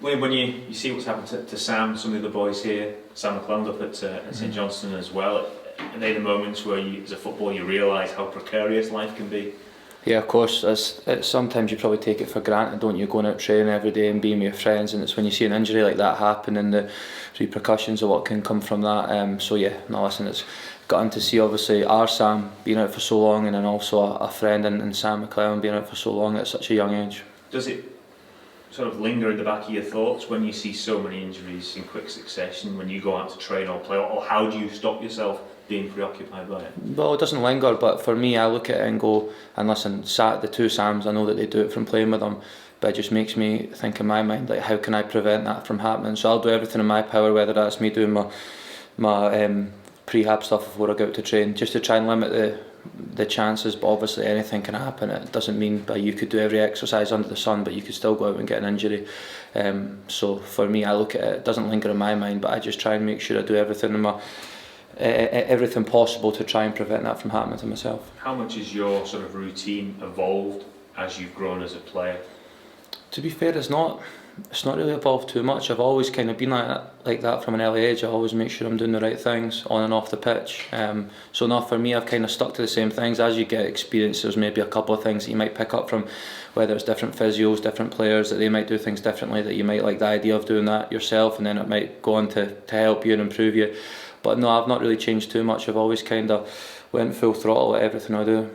When you see what's happened to Sam, some of the other boys here, Sam McClelland up at St Johnstone as well, are they the moments where you, as a footballer, you realise how precarious life can be? Yeah, of course. It's sometimes you probably take it for granted, don't you, going out training every day and being with your friends, and it's when you see an injury like that happen and the repercussions of what can come from that. So yeah, no, listen, it's gutting to see obviously our Sam being out for so long, and then also a friend and Sam McClelland being out for so long at such a young age. Does it sort of linger in the back of your thoughts when you see so many injuries in quick succession, when you go out to train or play, or how do you stop yourself being preoccupied by it? Well, it doesn't linger, but for me, I look at it and go, and listen, the two Sams, I know that they do it from playing with them, but it just makes me think in my mind, like, how can I prevent that from happening? So I'll do everything in my power, whether that's me doing my prehab stuff before I go out to train, just to try and limit the chances. But obviously anything can happen. It doesn't mean that you could do every exercise under the sun, but you could still go out and get an injury. So for me, I look at it, it doesn't linger in my mind, but I just try and make sure I do everything in everything possible to try and prevent that from happening to myself. How much has your sort of routine evolved as you've grown as a player? To be fair, it's not really evolved too much. I've always kind of been like that from an early age. I always make sure I'm doing the right things on and off the pitch. So now for me, I've kind of stuck to the same things. As you get experience, there's maybe a couple of things that you might pick up from, whether it's different physios, different players, that they might do things differently, that you might like the idea of doing that yourself, and then it might go on to help you and improve you. But no, I've not really changed too much. I've always kind of went full throttle at everything I do.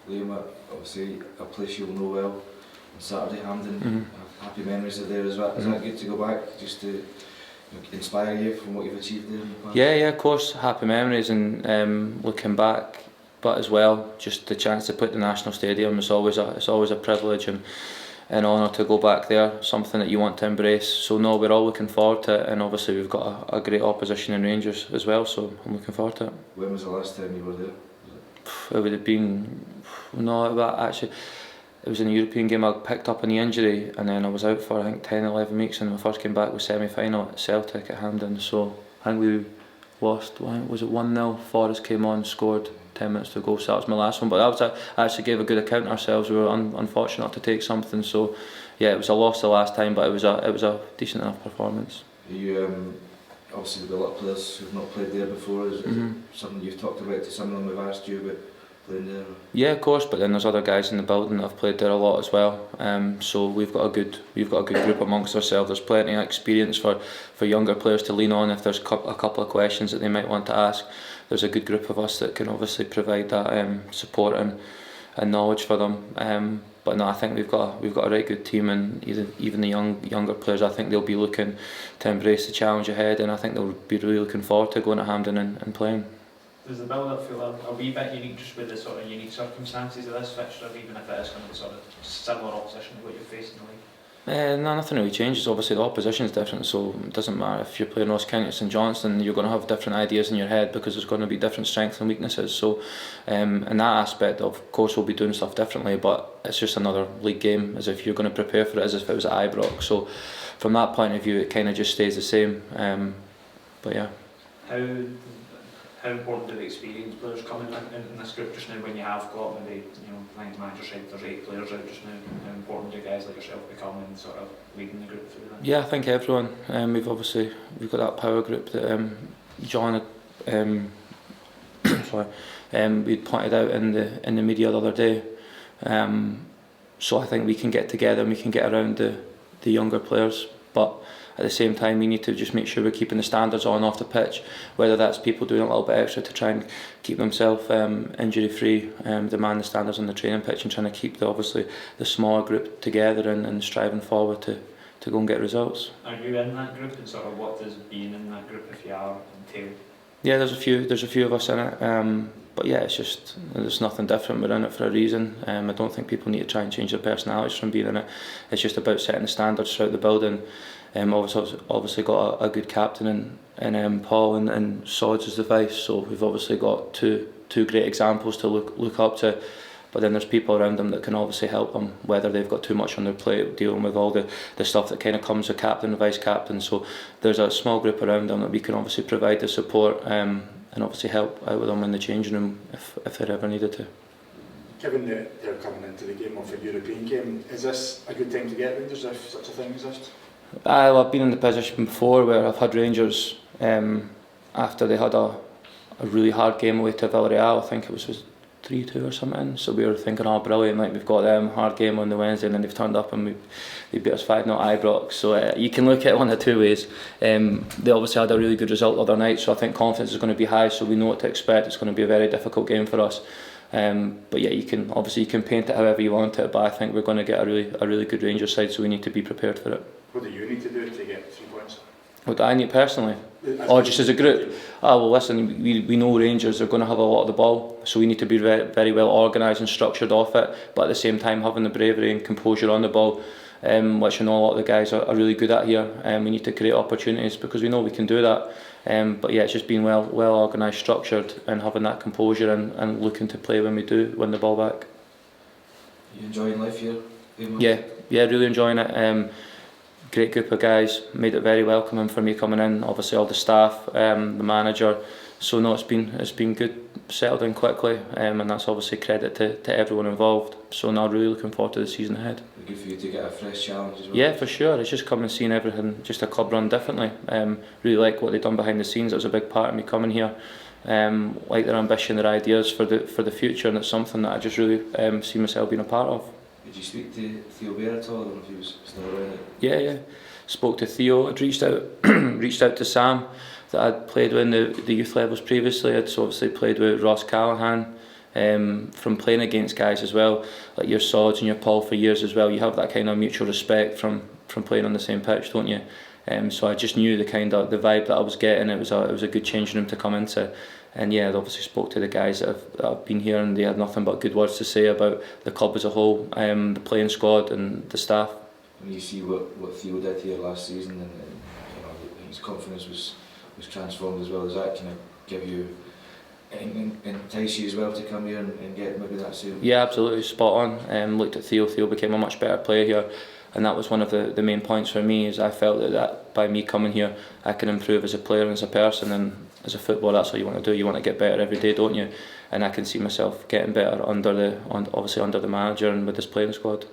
Liam, obviously a place you'll know well, on Saturday, Hampden. Happy memories are there as well. Is that good to go back, just to inspire you from what you've achieved there in the past? Yeah, of course, happy memories, and looking back, but as well, just the chance to put the National Stadium, it's always a privilege and an honour to go back there, something that you want to embrace. So no, we're all looking forward to it, and obviously we've got a great opposition in Rangers as well, so I'm looking forward to it. When was the last time you were there? It would have been, actually, it was in a European game. I picked up on the injury, and then I was out for I think 10-11 weeks, and my first came back was semi-final at Celtic at Hampden. So I think we lost, was it 1-0? Forrest came on, scored 10 minutes to go, so that was my last one. But I actually gave a good account of ourselves. We were unfortunate to take something, so yeah, it was a loss the last time, but it was a decent enough performance. You obviously with a lot of players who've not played there before, is it something you've talked about to some of them who've asked you about playing there? Yeah, of course, but then there's other guys in the building that have played there a lot as well. So we've got a good group amongst ourselves. There's plenty of experience for younger players to lean on if there's a couple of questions that they might want to ask. There's a good group of us that can obviously provide that support and knowledge for them. But no, I think we've got a right good team, and even the younger players, I think they'll be looking to embrace the challenge ahead, and I think they'll be really looking forward to going to Hampden and playing. Does the build-up feel a wee bit unique, just with the sort of unique circumstances of this fixture, even if it is kind of sort of similar opposition to what you're facing in the league? No, nothing really changes. Obviously the opposition is different, so it doesn't matter if you're playing Ross County or St Johnstone, you're going to have different ideas in your head because there's going to be different strengths and weaknesses. So in that aspect, of course we'll be doing stuff differently, but it's just another league game, as if you're going to prepare for it as if it was at Ibrox. So from that point of view, it kind of just stays the same. But yeah. How important do the experienced players come in this group just now, when you have got maybe, I think the manager said there's 8 players out just now? How important do guys like yourself become in sort of leading the group through that? Yeah, I think everyone. We've got that power group that John we'd pointed out in the media the other day. So I think we can get together and we can get around the younger players, but at the same time we need to just make sure we're keeping the standards on off the pitch, whether that's people doing a little bit extra to try and keep themselves injury free, demand the standards on the training pitch, and trying to keep the smaller group together and striving forward to go and get results. Are you in that group, and sort of what does being in that group, if you are, entail? Yeah, there's a few of us in it, but yeah, there's nothing different. We're in it for a reason. I don't think people need to try and change their personalities from being in it. It's just about setting the standards throughout the building. Obviously got a good captain in Paul and Sods as the vice, so we've obviously got two great examples to look up to. But then there's people around them that can obviously help them, whether they've got too much on their plate, dealing with all the stuff that kind of comes with captain and vice captain. So there's a small group around them that we can obviously provide the support and obviously help out with them in the changing room if they're ever needed to. Given that they're coming into the game of a European game, is this a good time to get Rangers if such a thing exists? I've been in the position before where I've had Rangers, after they had a really hard game away to Villarreal, I think it was 3-2 or something, so we were thinking, oh brilliant, like we've got them, hard game on the Wednesday, and then they've turned up and they beat us 5-0 at Ibrox, so you can look at it one of two ways. They obviously had a really good result the other night, so I think confidence is going to be high, so we know what to expect. It's going to be a very difficult game for us. But yeah, you can paint it however you want it, but I think we're going to get a really good Rangers side, so we need to be prepared for it. What do you need to do to get 3 points? What do I need personally? Or just as a group? Well listen, we know Rangers are going to have a lot of the ball, so we need to be very well organised and structured off it, but at the same time having the bravery and composure on the ball, which I know a lot of the guys are really good at here. We need to create opportunities because we know we can do that. But yeah, it's just being well organised, structured, and having that composure and looking to play when we do win the ball back. You enjoying life here? Yeah, really enjoying it. Great group of guys, made it very welcoming for me coming in. Obviously all the staff, the manager. So no, it's been good, settled in quickly, and that's obviously credit to everyone involved. So now really looking forward to the season ahead. Good for you to get a fresh challenge as well. Yeah, for sure. It's just coming and seeing everything, just a club run differently. Really like what they've done behind the scenes. It was a big part of me coming here. Like their ambition, their ideas for the future, and it's something that I just really see myself being a part of. Did you speak to Theo Bear at all? I don't know if he was still around. Yeah. Spoke to Theo. I'd reached out to Sam, that I'd played with in the youth levels previously. I'd obviously played with Ross Callaghan. From playing against guys as well, like your Sods and your Paul for years as well, you have that kind of mutual respect from playing on the same pitch, don't you? So I just knew the vibe that I was getting. It was a good changing room to come into. And yeah, I obviously spoke to the guys that have been here, and they had nothing but good words to say about the club as a whole, the playing squad and the staff. When you see what Theo did here last season, and you know, his confidence was transformed as well, as that kind of give you entice you as well to come here and get maybe that same? Yeah, absolutely, spot on. Looked at Theo. Theo became a much better player here, and that was one of the main points for me. Is I felt that by me coming here, I can improve as a player and as a person, and as a footballer, that's what you want to do. You want to get better every day, don't you? And I can see myself getting better under the manager and with this playing squad.